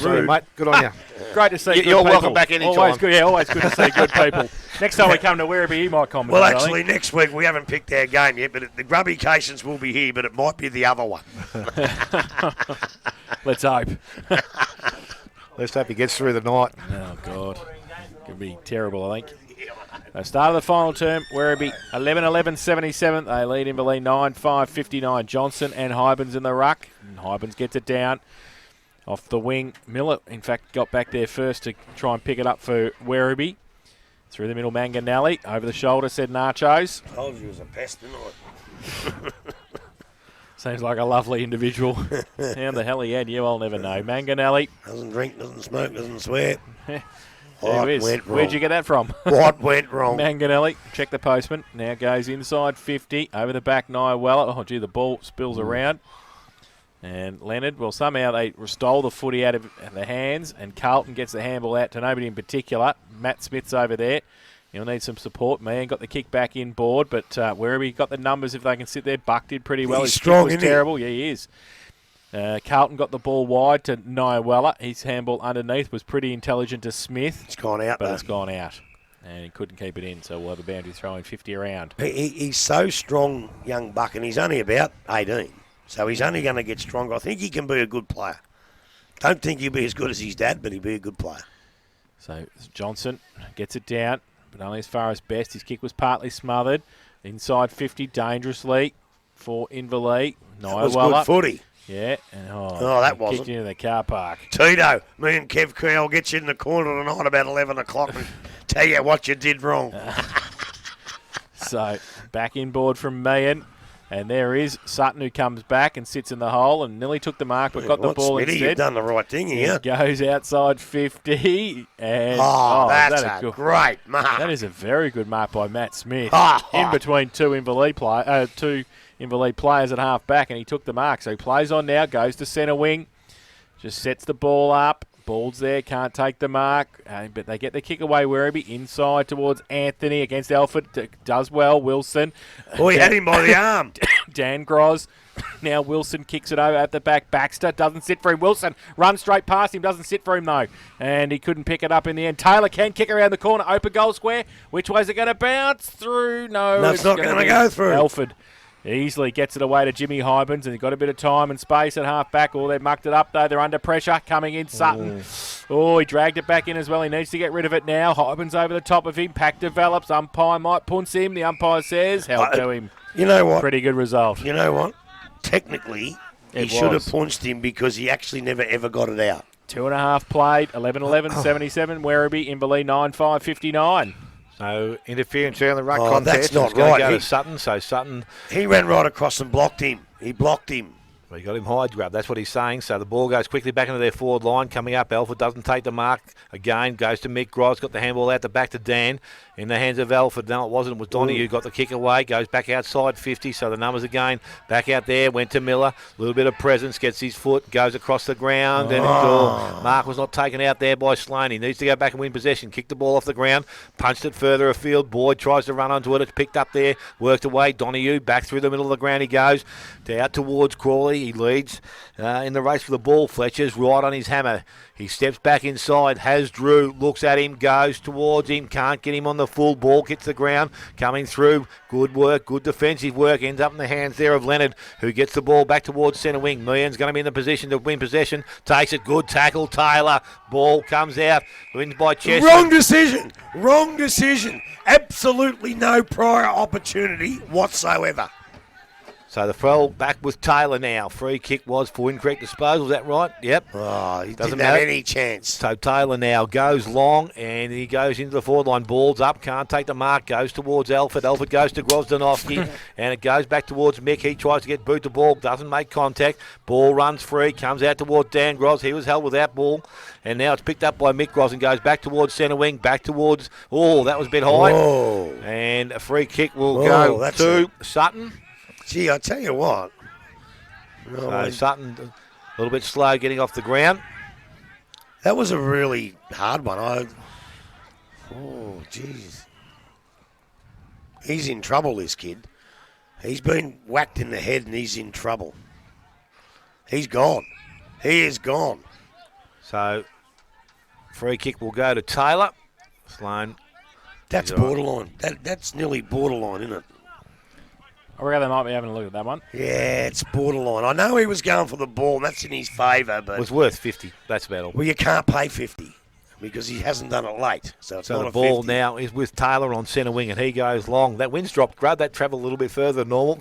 rude. Mate. Good on you. Great to see You're good welcome people. back anytime. Always good, always good to see good people. Next time we come to Werribee, he might comment. Well, I think. actually, next week we haven't picked our game yet, but the Grubby-cations will be here, but it might be the other one. Let's hope. Let's hope he gets through the night. Oh, God. Could be terrible, I think. Start of the final term, Werribee 11-11-77. They lead Inverleigh 9-5-59. Johnson and Hybens in the ruck. And Hybens gets it down off the wing. Miller, in fact, got back there first to try and pick it up for Werribee. Through the middle, Manganelli. Over the shoulder, said Nachos. Told you it was a pest, didn't I? Seems like a lovely individual. How the hell he had you, I'll never know. Manganelli. Doesn't drink, doesn't smoke, doesn't swear. There it is. Went wrong? Where'd you get that from? What went wrong? Manganelli, check the postman. Now goes inside 50. Over the back, Niawella. Oh, gee, the ball spills around. And Leonard, well, somehow they stole the footy out of the hands, and Carlton gets the handball out to nobody in particular. Matt Smith's over there. He'll need some support. Man got the kick back in board, but Werribee got the numbers if they can sit there. Buck did pretty well. He's His strong, kick was isn't he? terrible. Yeah, he is. Carlton got the ball wide to Niawella. His handball underneath was pretty intelligent to Smith. It's gone out, but though. it's gone out. And he couldn't keep it in, so we'll have a boundary throw in 50 around. He's so strong, young buck, and he's only about 18. So he's only going to get stronger. I think he can be a good player. Don't think he'll be as good as his dad, but he'll be a good player. So Johnson gets it down, but only as far as best. His kick was partly smothered. Inside 50, dangerously for Inverleigh. That was good footy. Yeah. And, that wasn't. Kicked into the car park. Tito, me and Kev Creel will get you in the corner tonight about 11 o'clock and tell you what you did wrong. So back inboard from Meehan. And there is Sutton, who comes back and sits in the hole and nearly took the mark, but got the ball Smitty, instead. You've done the right thing here. Goes outside 50. And that's that a great mark. That is a very good mark by Matt Smith. Oh, in between two Inverleigh players at half back, and he took the mark. So he plays on now, goes to centre wing, just sets the ball up. Ball's there, can't take the mark, but they get the kick away. Werribee inside towards Anthony against Alford. Does well, Wilson. Oh, he had him by the arm. Dan Groz. Now Wilson kicks it over at the back. Baxter doesn't sit for him. Wilson runs straight past him, doesn't sit for him though. And he couldn't pick it up in the end. Taylor can kick around the corner, open goal square. Which way is it going to bounce? Through? No, it's not going to go through. Alford easily gets it away to Jimmy Hybens, and he's got a bit of time and space at half back. Oh, they've mucked it up though. They're under pressure. Coming in, Sutton. Oh, he dragged it back in as well. He needs to get rid of it now. Hybens over the top of him. Pack develops. Umpire might punce him. The umpire says, help to him. You know what? Pretty good result. You know what? Technically, he should have punched him because he actually never ever got it out. 2.5 played. 11-11-77. Werribee, Inverleigh 9-5-59. So interference around the ruck Oh, contest. that's not It's gonna right. Go to Sutton. So Sutton, He ran right across and blocked him. He blocked him. well, he got him high grab. That's what he's saying. So the ball goes quickly back into their forward line. Coming up, Alford doesn't take the mark. Again, goes to Mick Groz. Got the handball out the back to Dan. In the hands of Alford. No, it wasn't. It was Donnie who got the kick away. Goes back outside 50. So the numbers again. Back out there. Went to Miller. A little bit of presence. Gets his foot. Goes across the ground. And Mark was not taken out there by Sloan. He needs to go back and win possession. Kicked the ball off the ground. Punched it further afield. Boyd tries to run onto it. It's picked up there. Worked away. Donahue back through the middle of the ground he goes. Out towards Crawley. He leads in the race for the ball. Fletcher's right on his hammer. He steps back inside, has Drew, looks at him, goes towards him, can't get him on the full ball, hits the ground, coming through. Good work, good defensive work, ends up in the hands there of Leonard, who gets the ball back towards centre wing. Meehan's going to be in the position to win possession, takes it, good tackle, Taylor, ball comes out, wins by Chester. Wrong decision. Absolutely no prior opportunity whatsoever. So the throw back with Taylor now. Free kick was for incorrect disposal. Is that right? Yep. Oh, he Doesn't didn't have matter. any chance. So Taylor now goes long and he goes into the forward line. Ball's up, can't take the mark, goes towards Alford. Alford goes to Grozdanovsky and it goes back towards Mick. He tries to get boot the ball, doesn't make contact. Ball runs free, comes out towards Dan Groz. He was held with that ball. And now it's picked up by Mick Groz and goes back towards centre wing, back towards... Oh, that was a bit high. Oh. And a free kick will go to Sutton. Gee, I tell you what. So Sutton a little bit slow getting off the ground. That was a really hard one. Oh, jeez. He's in trouble, this kid. He's been whacked in the head and he's in trouble. He's gone. He is gone. So, free kick will go to Taylor. Sloan. That's borderline. That's nearly borderline, isn't it? I reckon they might be having a look at that one. Yeah, it's borderline. I know he was going for the ball, and that's in his favour, but... It was worth 50. That's about all. Well, you can't pay 50 because he hasn't done it late. So it's not the a ball 50. now is with Taylor on centre wing, and he goes long. That wind's dropped. Grub that travel a little bit further than normal.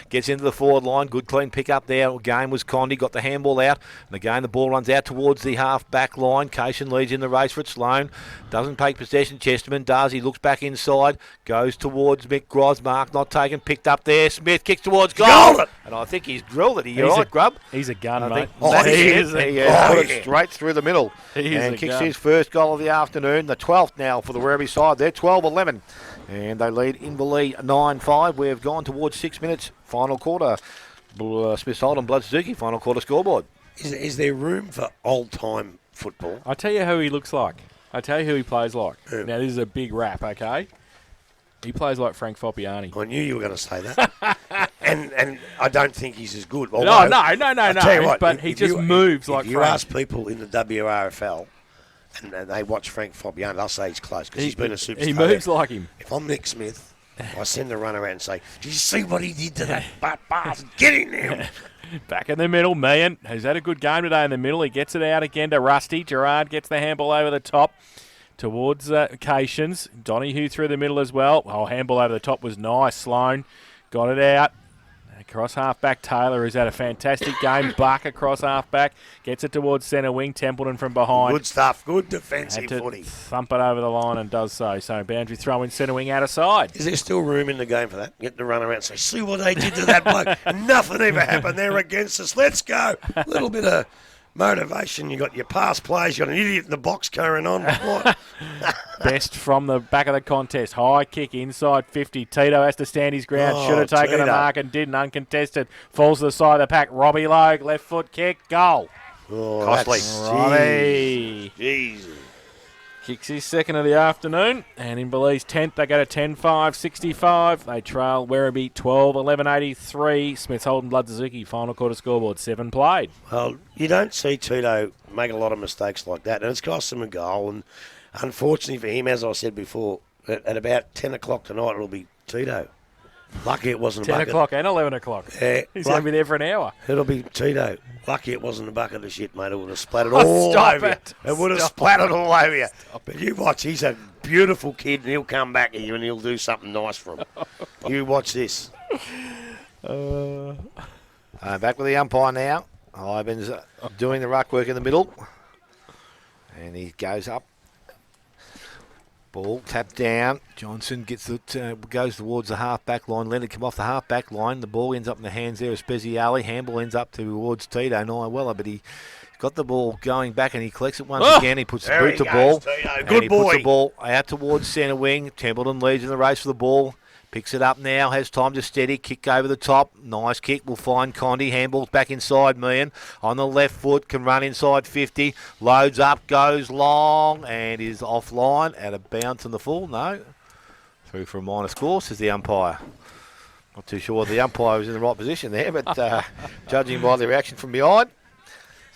Gets into the forward line. Good clean pick up there. Again was Condi. Got the handball out. And again the ball runs out towards the half-back line. Cation leads in the race for it. Sloan doesn't take possession. Chesterman does. He looks back inside. Goes towards Mick Gros. Mark not taken. Picked up there. Smith kicks towards goal. Got it. And I think he's drilled it. You're right, Grub. He's a gun, I mate. think he is. a He gun. put it straight through the middle. He is and a kicks gun. his first goal of the afternoon, the 12th now for the Werribee side. They're 12-11. And they lead Inverleigh 9-5. We've gone towards 6 minutes. Final quarter. Smith Holden, Blood Suzuki, final quarter scoreboard. Is there room for old-time football? I'll tell you who he looks like. I'll tell you who he plays like. Who? Now, this is a big rap, okay? He plays like Frank Foppiani. I knew you were going to say that. and I don't think he's as good. No, Although, no. I'll tell you what, But he just moves like If you Frank. ask people in the WRFL and they watch Frank Foppiani, they'll say he's close because he's been a superstar. He moves like him. If I'm Nick Smith, I send the runner out and say, did you see what he did to that bastard? Get in there. Back in the middle, Meehan, who's had a good game today in the middle. He gets it out again to Rusty. Gerard gets the handball over the top towards Cations. Donahue through the middle as well. Oh, handball over the top was nice. Sloan got it out. Across half-back, Taylor, who's had a fantastic game. Buck across half-back. Gets it towards centre wing. Templeton from behind. Good stuff. Good Had defensive to footy. thump it over the line and does so. So boundary throw in centre wing out of side. Is there still room in the game for that? Get the runner out and say, see what they did to that bloke. Nothing ever happened. They're against us. Let's go. A little bit of motivation. You got your past players. You got an idiot in the box carrying on. What? Best from the back of the contest. High kick inside 50. Tito has to stand his ground. Oh, Should have taken Tito. a mark and didn't. Uncontested. Falls to the side of the pack. Robbie Logue, left foot kick. Goal. Oh, Costly. that's- Robbie. Jesus. Kicks his second of the afternoon. And in Belize 10th, they go to 10-5-65. They trail Werribee 12-11-83. Smith Holden, Blood Suzuki, final quarter scoreboard. 7 played. Well, you don't see Tito make a lot of mistakes like that, and it's cost him a goal. And unfortunately for him, as I said before, at about 10 o'clock tonight, it'll be Tito. Lucky it wasn't a 10 bucket. o'clock and 11 o'clock. Yeah, He's going to be there for an hour. It'll be Tito. Lucky it wasn't a bucket of shit, mate. It would have splattered Oh, all stop over it. you. It would have Stop splattered all over you. But you watch, he's a beautiful kid, and he'll come back at you and he'll do something nice for him. You watch this. Back with the umpire now. Ivan's doing the ruck work in the middle. And he goes up. Ball tapped down. Johnson gets it, goes towards the half-back line. Leonard come off the half-back line. The ball ends up in the hands there of Speziali. Handball ends up towards Tito Nyawella, but he got the ball going back and he collects it once again. He puts the There boot he to goes, ball. Tito. And Good he boy. puts the ball out towards centre wing. Templeton leads in the race for the ball. Picks it up now, has time to steady, kick over the top. Nice kick, will find Condi. Handball's back inside Meehan. On the left foot, can run inside 50. Loads up, goes long, and is offline. Out of bounds on the full, no. Through for a minor score, says the umpire. Not too sure the umpire was in the right position there, but judging by the reaction from behind.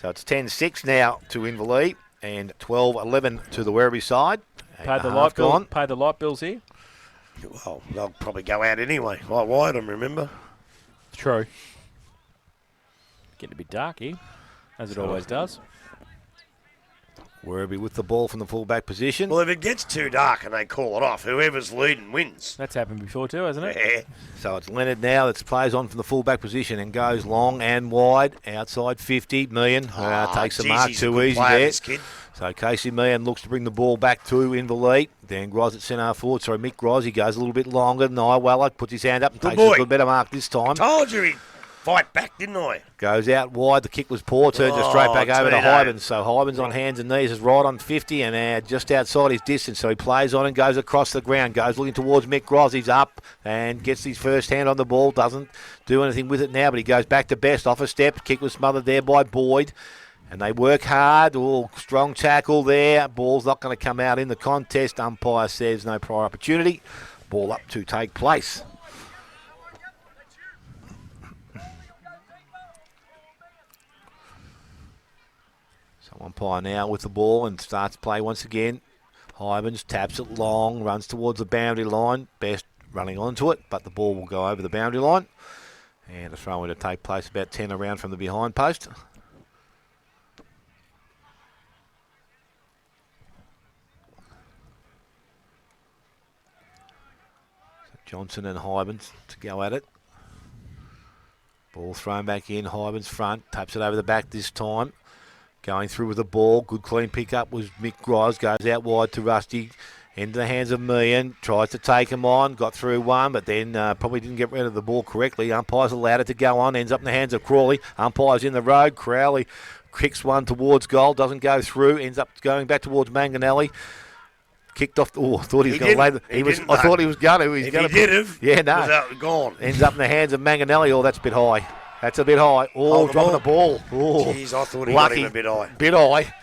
So it's 10-6 now to Inverleigh and 12-11 to the Werribee side. Paid the light bills here. Well, they'll probably go out anyway. Like Wyndham, remember? True. Getting a bit dark here, as it always does. Werribee with the ball from the full-back position. Well, if it gets too dark and they call it off, whoever's leading wins. That's happened before too, hasn't it? Yeah. So it's Leonard now that plays on from the full-back position and goes long and wide, outside 50. Meehan takes the mark too easy there. This kid. So Casey Meehan looks to bring the ball back to Inverleigh. Dan Gros at centre forward. Sorry, Mick Gros, he goes a little bit longer. Nyawella puts his hand up and Good takes boy. a little better mark this time. Told you he'd fight back, didn't I? Goes out wide. The kick was poor. Turns it straight back over to Tito. Hybens. So Hybens on hands and knees is right on 50 and just outside his distance. So he plays on and goes across the ground. Goes looking towards Mick Gros. He's up and gets his first hand on the ball. Doesn't do anything with it now, but he goes back to Best. Off a step. Kick was smothered there by Boyd. And they work hard. Oh, strong tackle there. Ball's not going to come out in the contest. Umpire says no prior opportunity. Ball up to take place. So Umpire now with the ball and starts play once again. Hybens taps it long, runs towards the boundary line. Best running onto it, but the ball will go over the boundary line. And a throw-in to take place about 10 around from the behind post. So Johnson and Hybens to go at it. Ball thrown back in, Hybens front, taps it over the back this time. Going through with the ball, good clean pick-up was Mick Gros, goes out wide to Rusty. Into the hands of Meehan, tries to take him on, got through one, but then probably didn't get rid of the ball correctly. Umpire's allowed it to go on, ends up in the hands of Crawley. Umpire's in the road, Crowley kicks one towards goal, doesn't go through, ends up going back towards Manganelli. Kicked off. Oh, I thought he was going to lay the. I thought he was going to. If he did have, yeah, no, was gone. Ends up in the hands of Manganelli. Oh, that's a bit high. That's a bit high. Oh, dropping the ball. Oh, jeez, I thought he got him a bit high. Bit high.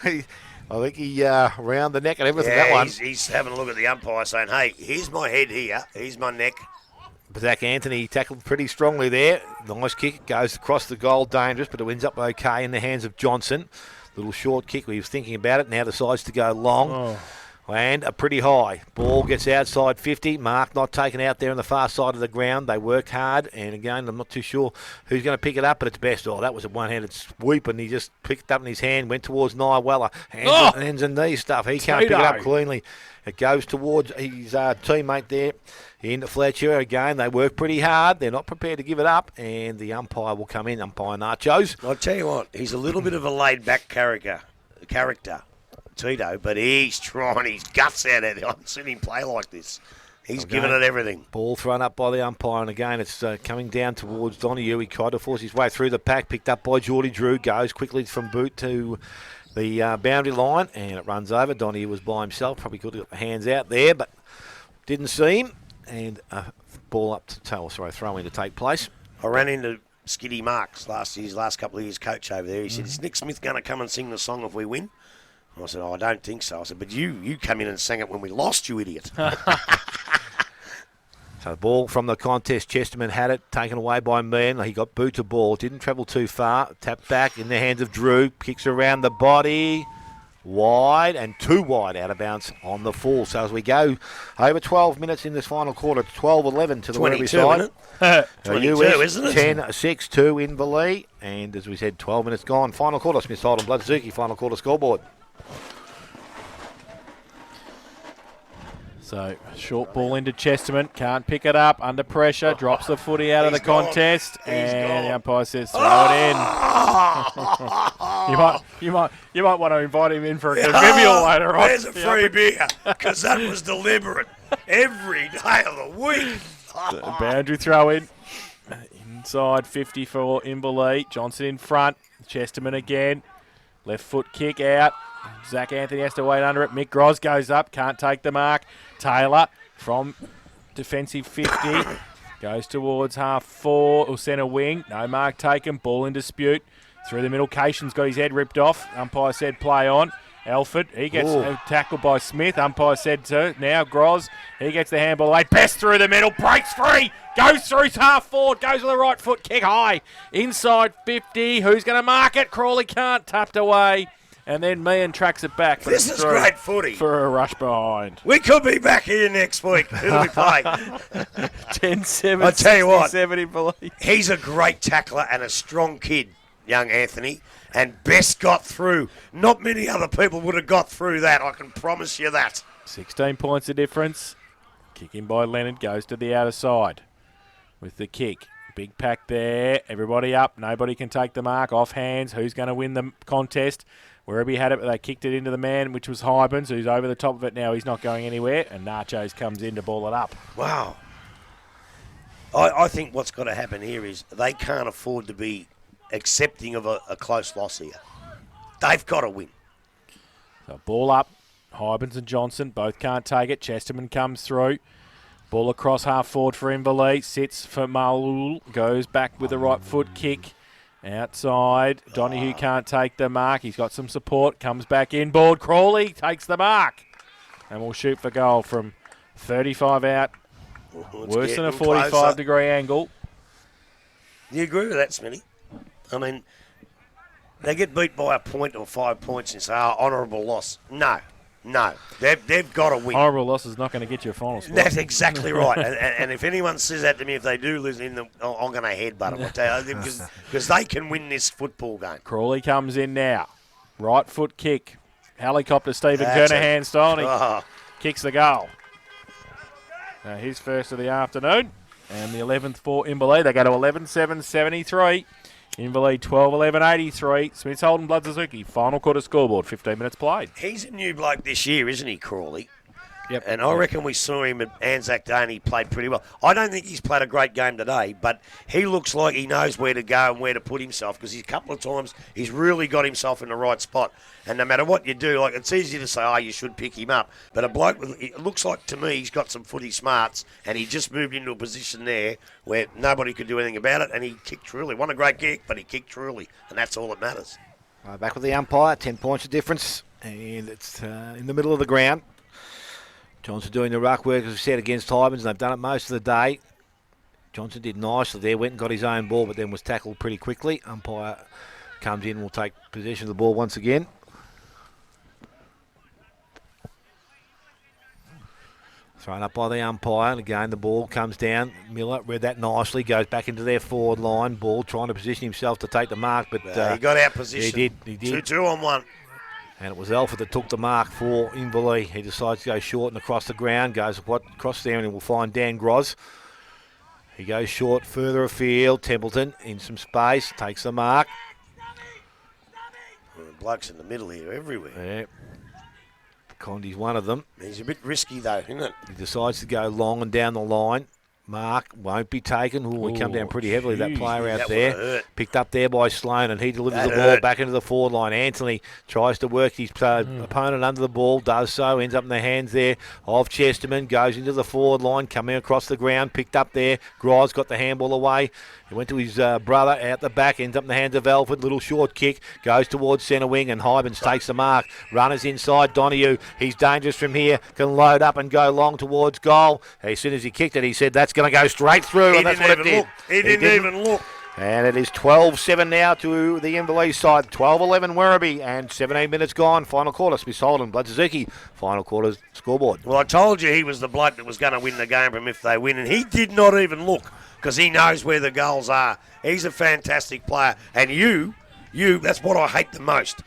I think he round the neck and everything, yeah, that one. He's having a look at the umpire saying, hey, here's my head here, here's my neck. Zach Anthony tackled pretty strongly there. Nice kick, goes across the goal, dangerous, but it ends up okay in the hands of Johnson. Little short kick, he was thinking about it, now decides to go long. Oh. And a pretty high. Ball gets outside 50. Mark not taken out there on the far side of the ground. They work hard. And again, I'm not too sure who's going to pick it up, but it's best. Oh, that was a one-handed sweep, and he just picked it up in his hand, went towards Weller. Hands and knees stuff. He can't pick it up cleanly. It goes towards his teammate there in Fletcher. Again, they work pretty hard. They're not prepared to give it up, and the umpire will come in, umpire Nachos. I'll tell you what, he's a little bit of a laid-back character. Tito, but he's trying his guts out at it. I haven't seen him play like this. He's giving it everything. Ball thrown up by the umpire, and again it's coming down towards Donahue. He tried to force his way through the pack, picked up by Geordie Drew, goes quickly from boot to the boundary line, and it runs over. Donahue was by himself, probably could have got the hands out there, but didn't see him, and a ball up to throw in to take place. I ran into Skiddy Marks his last couple of years coach over there. He said, is Nick Smith going to come and sing the song if we win? I said, I don't think so. I said, but you come in and sang it when we lost, you idiot. So the ball from the contest, Chesterman had it, taken away by Meehan. He got boot to ball, didn't travel too far. Tapped back in the hands of Drew, kicks around the body. Wide and too wide out of bounds on the full. So as we go over 12 minutes in this final quarter, 12-11 to the Werribee side. 22, isn't it? 10-6 to Inverleigh. And as we said, 12 minutes gone. Final quarter, Smith Side and Bloodzuki, final quarter scoreboard. So, short ball into Chesterman. Can't pick it up. Under pressure. Drops the footy out of the contest. And the umpire says, throw it in. you might want to invite him in for a convivial later on. There's a free beer, because that was deliberate every day of the week. Boundary throw in. Inside 50 for Inverleigh. Johnson in front. Chesterman again. Left foot kick out. Zach Anthony has to wait under it. Mick Gros goes up. Can't take the mark. Taylor from defensive 50. Goes towards half forward or centre wing. No mark taken. Ball in dispute. Through the middle. Cation's got his head ripped off. Umpire said play on. Alford, he gets tackled by Smith. Umpire said to. Now Gros, he gets the handball away. Best through the middle. Breaks free. Goes through half forward. Goes with the right foot. Kick high. Inside 50. Who's going to mark it? Crawley can't. Tapped away. And then Meehan tracks it back. This is great footy. For a rush behind. We could be back here next week. Who do we play? 10-7. I tell you what, Inverleigh. He's a great tackler and a strong kid, young Anthony. And Best got through. Not many other people would have got through that. I can promise you that. 16 points of difference. Kick in by Leonard. Goes to the outer side with the kick. Big pack there. Everybody up. Nobody can take the mark. Off hands. Who's going to win the contest? Werribee had it, but they kicked it into the man, which was Hybens, who's over the top of it now. He's not going anywhere, and Nachos comes in to ball it up. Wow. I think what's got to happen here is they can't afford to be accepting of a close loss here. They've got to win. So ball up. Hybens and Johnson both can't take it. Chesterman comes through. Ball across half forward for Inverleigh. Sits for Malul. Goes back with the right foot kick. Outside, Donahue can't take the mark. He's got some support. Comes back inboard. Crawley takes the mark. And will shoot for goal from 35 out. Worse than a 45-degree angle. Do you agree with that, Smitty? I mean, they get beat by a point or 5 points and say, honourable loss. No. They've got to win. Honourable loss is not going to get you a final spot. That's exactly right. And if anyone says that to me, if they do lose, I'm going to headbutt them. I tell you, because they can win this football game. Crawley comes in now. Right foot kick. Helicopter Stephen That's Kernahan style. And he Oh, kicks the goal. Now his first of the afternoon. And the 11th for Inverleigh. They go to 11-7-73. Inverleigh 12-11-83. Smith's Holden Blood Suzuki. Final quarter scoreboard. 15 minutes played. he's a new bloke this year, isn't he, Crawley? Yep. And I reckon we saw him at Anzac Day and he played pretty well. I don't think he's played a great game today, but he looks like he knows where to go and where to put himself because a couple of times he's really got himself in the right spot. And no matter what you do, like it's easy to say, you should pick him up. But a bloke, it looks like to me he's got some footy smarts and he just moved into a position there where nobody could do anything about it and he kicked truly. Won a great kick, but he kicked truly, and that's all that matters. Back with the umpire, 10 points of difference, and it's in the middle of the ground. Johnson doing the ruck work, as we said, against Hybans, and they've done it most of the day. Johnson did nicely there, went and got his own ball, but then was tackled pretty quickly. Umpire comes in and will take possession of the ball once again. Thrown up by the umpire, and again the ball comes down. Miller read that nicely, goes back into their forward line. Ball trying to position himself to take the mark, but He got out position. He did. 2-2 on 1. And it was Alford that took the mark for Inverleigh. He decides to go short and across the ground, goes across there, and he will find Dan Groz. He goes short, further afield. Templeton in some space, takes the mark. Well, the blokes in the middle here, everywhere. Yeah. Condi's one of them. He's a bit risky though, isn't it? He decides to go long and down the line. Mark won't be taken. We come down pretty heavily, that player out that there. would've hurt. Picked up there by Sloan, and he delivers That the ball hurt. back into the forward line. Anthony tries to work his opponent under the ball, does so, ends up in the hands there of Chesterman, goes into the forward line, coming across the ground, picked up there. Grise got the handball away. He went to his brother out the back, ends up in the hands of Alford. Little short kick, goes towards centre wing, and Hybans takes the mark. Runners inside, Donahue. He's dangerous from here, can load up and go long towards goal. As soon as he kicked it, he said that's going to go straight through, and that's what it did. He didn't even look. And it is 12-7 now to the Inverleigh side. 12-11 Werribee, and 17 minutes gone. Final quarter, Smith Holden, Blood Suzuki. Final quarter scoreboard. Well, I told you he was the bloke that was going to win the game from if they win, and he did not even look because he knows where the goals are. He's a fantastic player. And you, that's what I hate the most.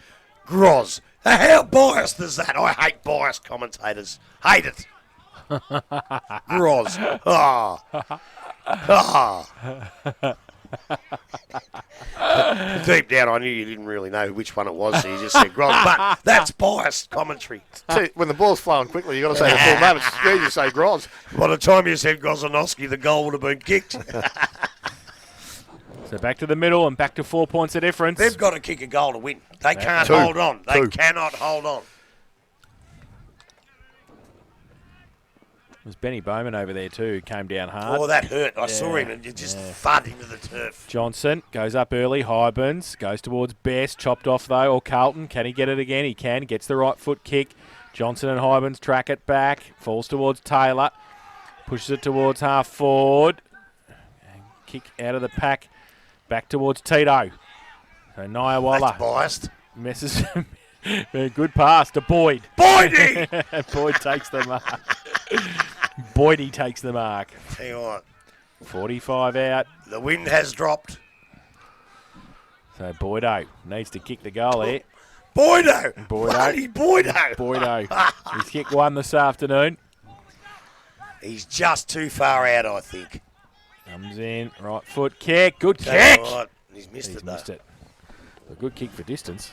Groz. How biased is that? I hate biased commentators. Hate it. Groz. Deep down, I knew you didn't really know which one it was, so you just said Groz. But that's biased commentary. When the ball's flowing quickly, you've got to say the full name. It's easy to say Groz. By the time you said Grozanowski, the goal would have been kicked. So back to the middle and back to 4 points of difference. They've got to kick a goal to win. They can't Two. hold on. They Two. cannot hold on. There's Benny Bowman over there too, who came down hard. Oh, that hurt. I saw him and it just thud into the turf. Johnson goes up early. Hybans goes towards Best. Chopped off though. Or Carlton. Can he get it again? He can. Gets the right foot kick. Johnson and Hybans track it back. Falls towards Taylor. Pushes it towards half forward. Kick out of the pack. Back towards Tito. So Nyawalla That's biased. messes. Good pass to Boyd. Boydie! Boyd takes the mark. Boydie takes the mark. Tell you what, 45 out. the wind has dropped. So Boydo needs to kick the goal here. Boydo! Boydo. Bloody Boydo! Boydo. He's kicked one this afternoon. He's just too far out, I think. Comes in. Right foot kick. Good Tell you kick. what, he's missed He's it, though. missed it. A good kick for distance.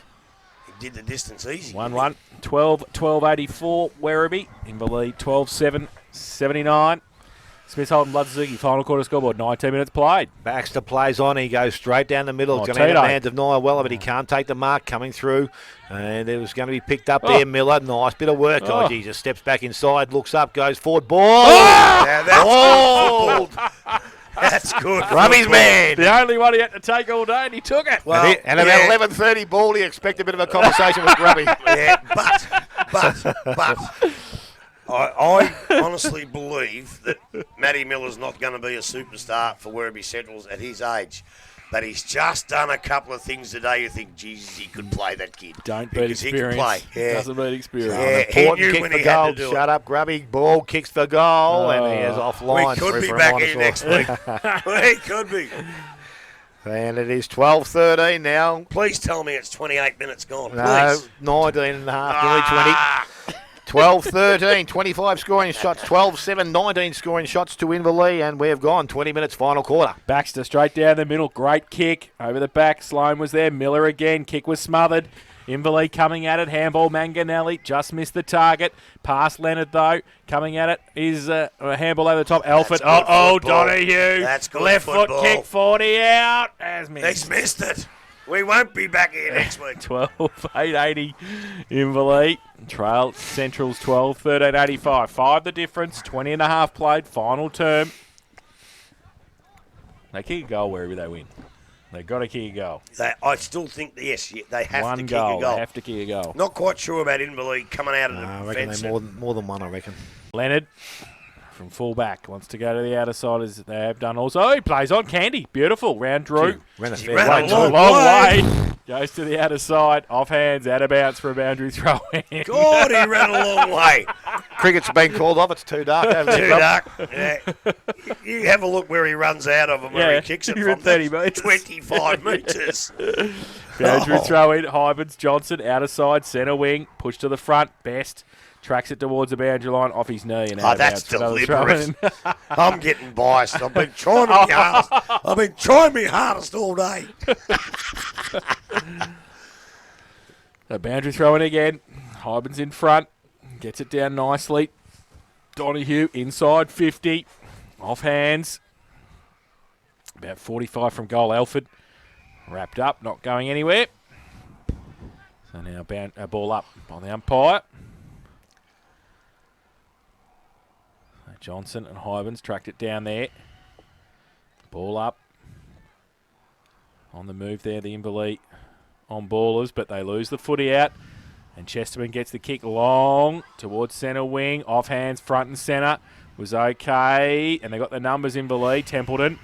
He did the distance easy. 1-1. 12-12-84 Werribee. Inverleigh 12-7-79. Smith Holden Blood Suzuki. Final quarter scoreboard. 19 minutes played. Baxter plays on. He goes straight down the middle. Oh, It's going to end Tito. in the hands of Nyawalla, but he can't take the mark coming through. And it was going to be picked up there. Miller, nice bit of work. Oh, Jesus, steps back inside, looks up, goes forward. Ball! Now that's Ball! good football. That's good. Rummy's football. man! The only one he had to take all day, and he took it. Well, And about 11:30 ball, he expect a bit of a conversation with Grubby. Yeah, but I honestly believe that Matty Miller's not going to be a superstar for Werribee Centrals at his age. But he's just done a couple of things today. You think, Jesus, he could play, that kid. Don't beat Because he experience. could play. Yeah. Doesn't beat experience. Yeah, he Important knew kick when for he had goal. to do Shut up, Grubby. Ball kicks for goal, and he is it. offline. We could Through be for a back minus here one. next week. We could be. And it is 12-13 now. Please tell me it's 28 minutes gone. No, Please. 19 and a half, nearly 20. 12-13, 25 scoring shots, 12-7, 19 scoring shots to Inverleigh, and we've gone 20 minutes final quarter. Baxter straight down the middle. Great kick. Over the back. Sloan was there. Miller again. Kick was smothered. Inverleigh coming at it. Handball Manganelli. Just missed the target. Past Leonard, though. Coming at it is a handball over the top. Alford. That's good football. Donahue. That's good Left football. foot kick. 40 out. Has missed. He's missed it. We won't be back here next week. 12-8-80 Inverleigh. Trail Central's 12-13-85. 5 the difference. 20 and a half played. Final term. They kick a goal wherever they win. They've got to kick a goal. I still think, yes, they have One to kick goal. a goal. They have to kick a goal. Not quite sure about Inverleigh coming out of I the reckon fence. they more than one, I reckon. Leonard from full back wants to go to the outer side as they have done also. Oh, he plays on Candy. Beautiful. Round Drew. Ran a He fair ran way a too. long Long way. way. Goes to the outer side. Off hands. Out of bounds for a boundary throw in. God, he ran a long way. Cricket's been called off. It's too dark. Too dark. Yeah. You have a look where he runs out of and where Yeah, he kicks it you're from. at 30 That's metres. 25 metres. Boundary Oh. throw in. Hybens, Johnson, outer side, centre wing, push to the front, Best. Tracks it towards the boundary line, off his knee and out Oh, of that's bounds for another deliberate. throw in. I'm getting biased. I've been trying my hardest. I've been trying my hardest all day. The boundary throw in again. Hybens in front, gets it down nicely. Donahue inside 50, off hands. About 45 from goal. Alford wrapped up, not going anywhere. So now a ball up by the umpire. So Johnson and Hybens tracked it down there. Ball up. On the move there, the Inverleigh on ballers, but they lose the footy out. And Chesterman gets the kick long towards centre wing. Off hands, front and centre. Was okay. And they got the numbers, Inverleigh. Templeton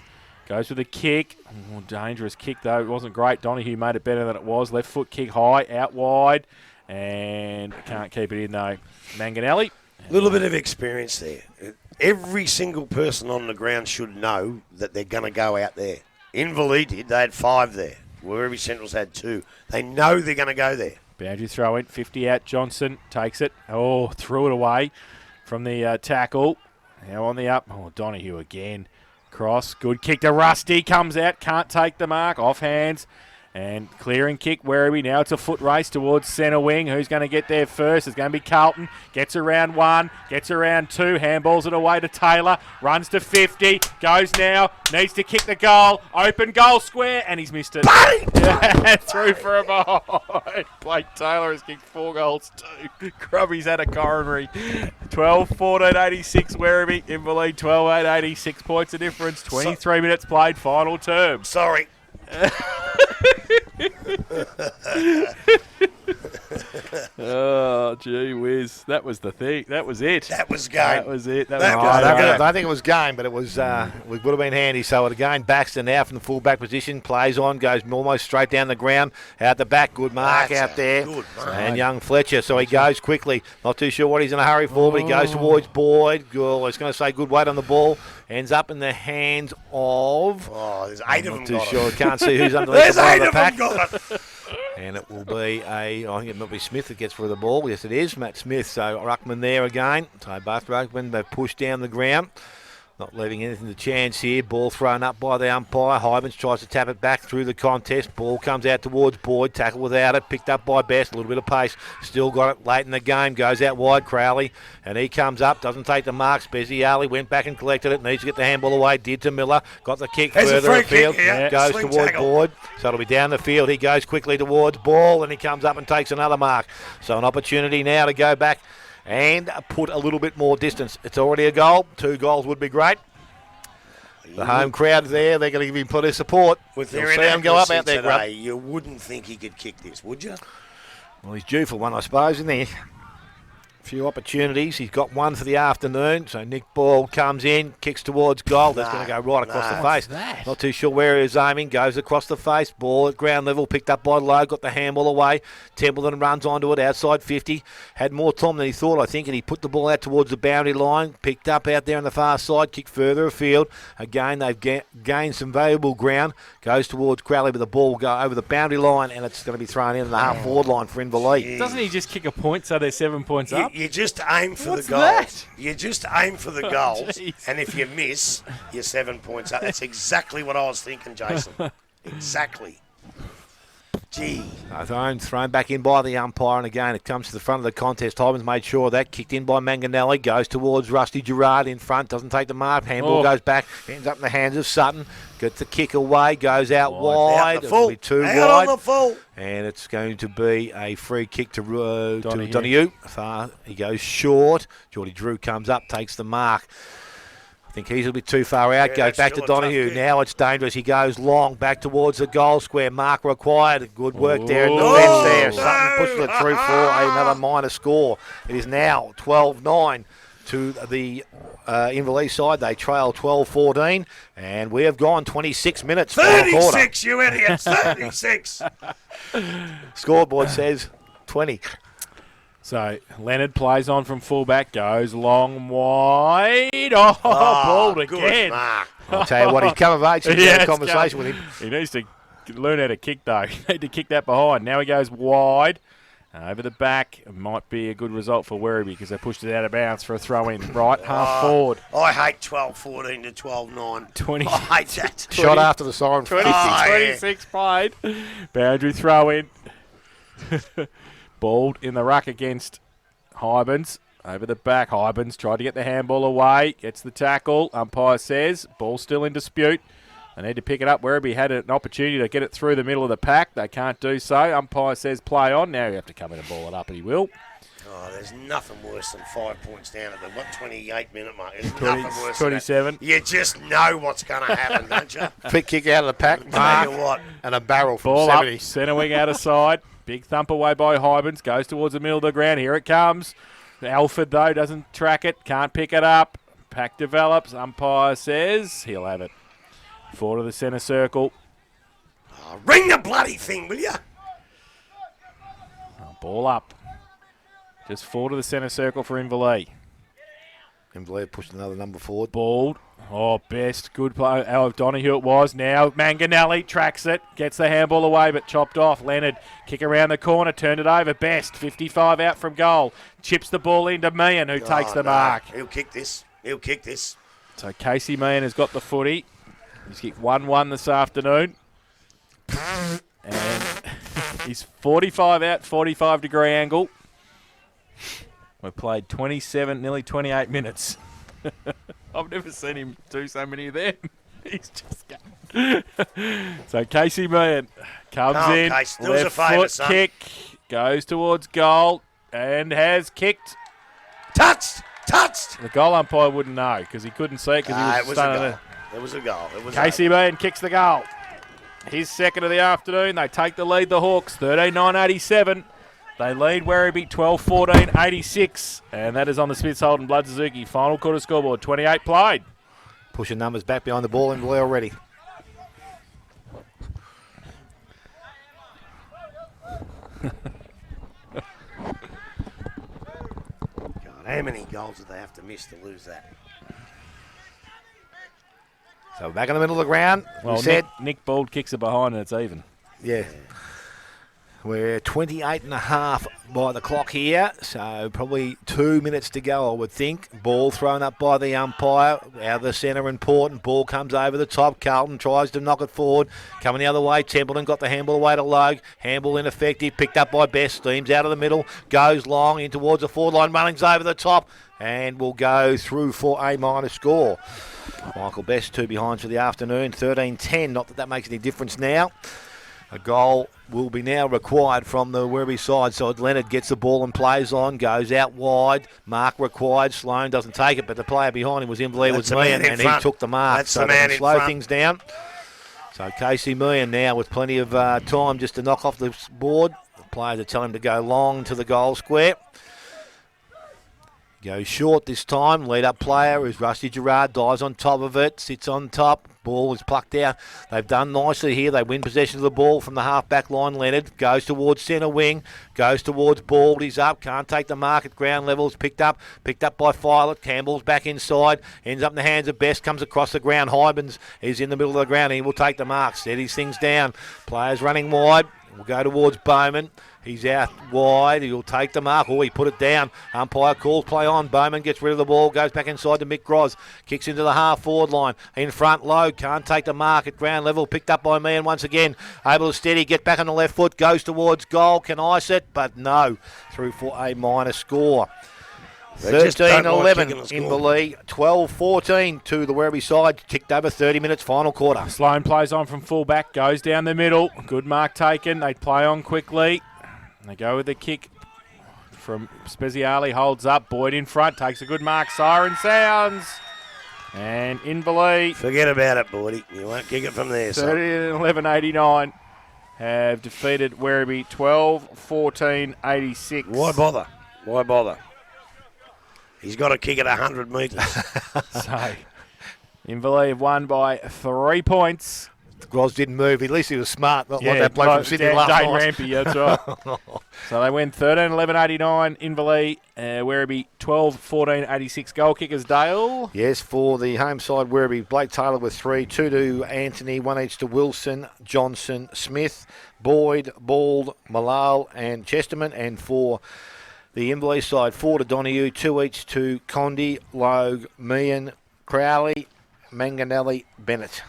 goes with the kick. Oh, dangerous kick, though. It wasn't great. Donahue made it better than it was. Left foot kick high, out wide. And can't keep it in, though. Manganelli. A little bit of experience there. Every single person on the ground should know that they're going to go out there. Inverleigh did. They had 5 there. Werribee Central's had 2. They know they're going to go there. Boundary throw in, 50 out. Johnson takes it. Oh, threw it away from the tackle. Now on the up. Oh, Donahue again. Cross. Good kick to Rusty. Comes out. Can't take the mark. Off hands. And clearing kick, Werribee. Now it's a foot race towards centre wing. Who's going to get there first? It's going to be Carlton. Gets around 1. Gets around 2. Handballs it away to Taylor. Runs to 50. Goes now. Needs to kick the goal. Open goal square. And he's missed it. Yeah, through for a ball. Blake Taylor has kicked 4 goals too. Grubby's had a coronary. 12-14-86 Werribee. Inverleigh 12-8-80. 6 points of difference. 23 minutes played. Final term. Sorry. Oh, gee whiz. That was the thing. That was it. That was game. That was it. That That was was game. game. I don't think it was game, but it was. It would have been handy. So again, Baxter now from the full-back position, plays on, goes almost straight down the ground, out the back. Good mark That's out a there. good mark. And young Fletcher, so he goes quickly. Not too sure what he's in a hurry for, but he goes towards Boyd. Good. I was going to say good weight on the ball. Ends up in the hands of. Oh, there's 8 of them Not too got sure. it. Can't see who's underneath There's the 8 the of pack. them got it. And it will be I think it might be Smith that gets for the ball. Yes, it is. Matt Smith. So Ruckman there again. So both Ruckman, they've pushed down the ground. Not leaving anything to chance here. Ball thrown up by the umpire. Hybens tries to tap it back through the contest. Ball comes out towards Boyd. Tackle without it. Picked up by Best. A little bit of pace. Still got it late in the game. Goes out wide. Crowley. And he comes up. Doesn't take the marks. Beziali went back and collected it. Needs to get the handball away. Did to Miller. Got the kick There's a further free afield. kick here. Goes Swing towards tackle. Boyd. So it'll be down the field. He goes quickly towards ball. And he comes up and takes another mark. So an opportunity now to go back and put a little bit more distance. It's already a goal. 2 goals would be great. The home crowd there, they're going to give him plenty of support. With You'll their see him go up inaccuracy out there, Grub. today, you wouldn't think he could kick this, would you? Well, he's due for one, I suppose, isn't he? Few opportunities. He's got one for the afternoon. So Nick Ball comes in, kicks towards goal. That's going to go right across the face. that? Not too sure where he's aiming. Goes across the face. Ball at ground level. Picked up by Lowe. Got the handball away. Templeton runs onto it outside 50. Had more time than he thought, I think, and he put the ball out towards the boundary line. Picked up out there on the far side. Kicked further afield. Again, they've gained some valuable ground. Goes towards Crowley, but the ball will go over the boundary line, and it's going to be thrown in the half-forward line for Inverleigh. Doesn't he just kick a point so they're 7 points up? You just aim for What's the goal. that? You just aim for the goals, jeez. and if you miss, you're 7 points up. That's exactly what I was thinking, Jason. Exactly. Gee. Thrown back in by the umpire, and again it comes to the front of the contest. Hyman's made sure of that. Kicked in by Manganelli, goes towards Rusty Gerard in front, doesn't take the mark. Handball goes back, ends up in the hands of Sutton. Gets the kick away, goes out wide. Out the full. It'll be too Out wide. on the full. And it's going to be a free kick to Donahue. He goes short. Geordie Drew comes up, takes the mark. I think he's a bit too far out. Yeah, Goes back to Donahue. Now it's dangerous. He goes long back towards the goal square. Mark required. Good work there in the fence there. Sutton pushes it through for another minor score. It is now 12-9 to the Inverleigh side. They trail 12-14, and we have gone 26 minutes. 36, you idiots. 36. Scoreboard says 20. So Leonard plays on from fullback, goes long, wide. Oh, balled good again. mark. I'll tell you what, he's come of age. He's had a conversation with him. He needs to learn how to kick, though. He need to kick that behind. Now he goes wide. Over the back. It might be a good result for Werribee because they pushed it out of bounds for a throw-in. Right, half forward. I hate 12-14 to 12-9. 20. I hate that. Shot after the siren. 26 played. Boundary throw-in. Balled in the ruck against Hybens. Over the back, Hybens tried to get the handball away. Gets the tackle. Umpire says, ball still in dispute. They need to pick it up. Werribee had an opportunity to get it through the middle of the pack. They can't do so. Umpire says play on. Now you have to come in and ball it up, and he will. Oh, there's nothing worse than 5 points down at the 28-minute mark. There's 20, nothing worse 27. than that. You just know what's going to happen, don't you? Quick kick out of the pack. Tell you what. And a barrel from Ball 70. up, centre wing out of side. Big thump away by Hybens. Goes towards the middle of the ground. Here it comes. Alford, though, doesn't track it. Can't pick it up. Pack develops. Umpire says he'll have it. Forward of the centre circle. Oh, ring the bloody thing, will you? Ball up. Just forward of the centre circle for Inverleigh. Inverleigh pushed another number forward. Balled. Oh, best. Good play. Donahue it was. Now Manganelli tracks it. Gets the handball away, but chopped off. Leonard kick around the corner. Turned it over. Best. 55 out from goal. Chips the ball into Meehan, who takes the mark. He'll kick this. He'll kick this. So Casey Meehan has got the footy. He's kicked 1-1 this afternoon. And he's 45 out, 45-degree angle. We've played 27, nearly 28 minutes. I've never seen him do so many of them. He's just going. So Casey Meehan comes in. Case. Do us a Left favour, foot son. kick. Goes towards goal and has kicked. Touched. Touched. The goal umpire wouldn't know because he couldn't see it because he It was was a standing goal. there. It was a goal. It was Casey Meehan kicks the goal. His second of the afternoon. They take the lead, the Hawks, 13-9-87. They lead Werribee 12-14-86. And that is on the Smiths Holden Blood Suzuki. Final quarter scoreboard, 28 played. Pushing numbers back behind the ball. Inverleigh already. God, how many goals did they have to miss to lose that? So back in the middle of the ground. Well, we said, Nick Bald kicks it behind and it's even. yeah. We're 28.5 by the clock here, so probably 2 minutes to go, I would think. Ball thrown up by the umpire, out of the centre, important. Ball comes over the top. Carlton tries to knock it forward. Coming the other way, Templeton got the handball away to Logue. Handball ineffective, picked up by Best. Steams out of the middle, goes long in towards the forward line, runnings over the top, and will go through for a minor score. Michael Best, 2 behinds for the afternoon, 13-10. Not that makes any difference now. A goal will be now required from the Werribee side. So Leonard gets the ball and plays on, goes out wide. Mark required. Sloan doesn't take it, but the player behind him was Inverleigh with Meehan, and he took the mark. That's so the man in slow front. things down. So Casey Meehan now with plenty of time just to knock off the board. The players are telling him to go long to the goal square. Goes short this time. Lead-up player is Rusty Gerard. Dives on top of it. Sits on top. Ball is plucked out. They've done nicely here. They win possession of the ball from the half-back line. Leonard goes towards centre wing. Goes towards Bald. He's up. Can't take the mark at ground level. It's picked up. Picked up by Filet. Campbell's back inside. Ends up in the hands of Best. Comes across the ground. Hybens is in the middle of the ground. He will take the mark. Steadies things down. Players running wide. We'll go towards Bowman. He's out wide. He'll take the mark. Oh, he put it down. Umpire calls play on. Bowman gets rid of the ball. Goes back inside to Mick Groz. Kicks into the half-forward line. In front, low. Can't take the mark at ground level. Picked up by Meehan once again. Able to steady. Get back on the left foot. Goes towards goal. Can ice it, but no. Through for a minor score. 13-11 Inverleigh, 12-14 to the Werribee side. Ticked over 30 minutes, final quarter. Sloan plays on from full-back, goes down the middle. Good mark taken. They play on quickly. They go with the kick from Speziale, holds up. Boyd in front, takes a good mark. Siren sounds. And Inverleigh. Forget about it, Boydie. You won't kick it from there. 13-11-89 have defeated Werribee 12-14-86. Why bother? Why bother? He's got to kick it 100 metres. So, Inverleigh have won by 3 points. Groz didn't move. At least he was smart. Not like that bloke from Sydney last Dane night. Rampy, that's right. So they win 13-11-89. Inverleigh, Werribee 12-14-86. Goal kickers, Dale. Yes, for the home side, Werribee, Blake Taylor with 3, 2 to Anthony, 1 each to Wilson, Johnson, Smith, Boyd, Bald, Malal and Chesterman. And for the Inverleigh side, 4 to Donahue, 2 each to Condi, Logue, Meehan, Crowley, Manganelli, Bennett.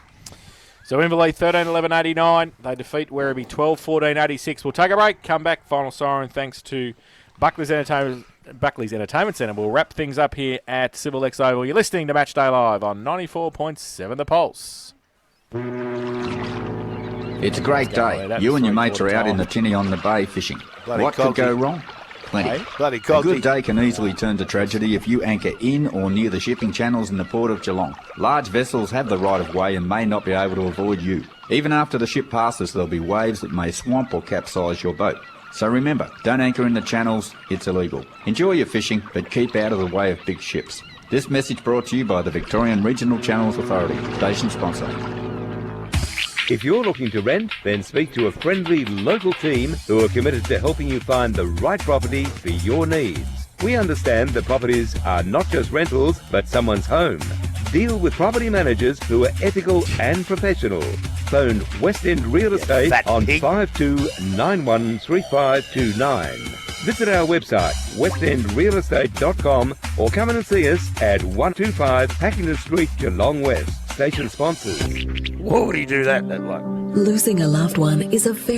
So Inverleigh 13-11-89. They defeat Werribee 12-14-86. We'll take a break, come back. Final siren thanks to Buckley's Entertainment Centre. We'll wrap things up here at Civil X Oval. You're listening to Matchday Live on 94.7 The Pulse. It's a great day. You and your mates are out in the tinny on the bay fishing. What could go wrong? Plenty. Bloody A cocky. good day can easily turn to tragedy if you anchor in or near the shipping channels in the port of Geelong. Large vessels have the right of way and may not be able to avoid you. Even after the ship passes, there'll be waves that may swamp or capsize your boat. So remember, don't anchor in the channels, it's illegal. Enjoy your fishing, but keep out of the way of big ships. This message brought to you by the Victorian Regional Channels Authority, station sponsor. If you're looking to rent, then speak to a friendly local team who are committed to helping you find the right property for your needs. We understand that properties are not just rentals, but someone's home. Deal with property managers who are ethical and professional. Phone West End Real Estate on 52913529. Visit our website, westendrealestate.com, or come in and see us at 125 Hackington Street, Geelong West. Station sponsors. Why would he do that bloke? Losing a loved one is a very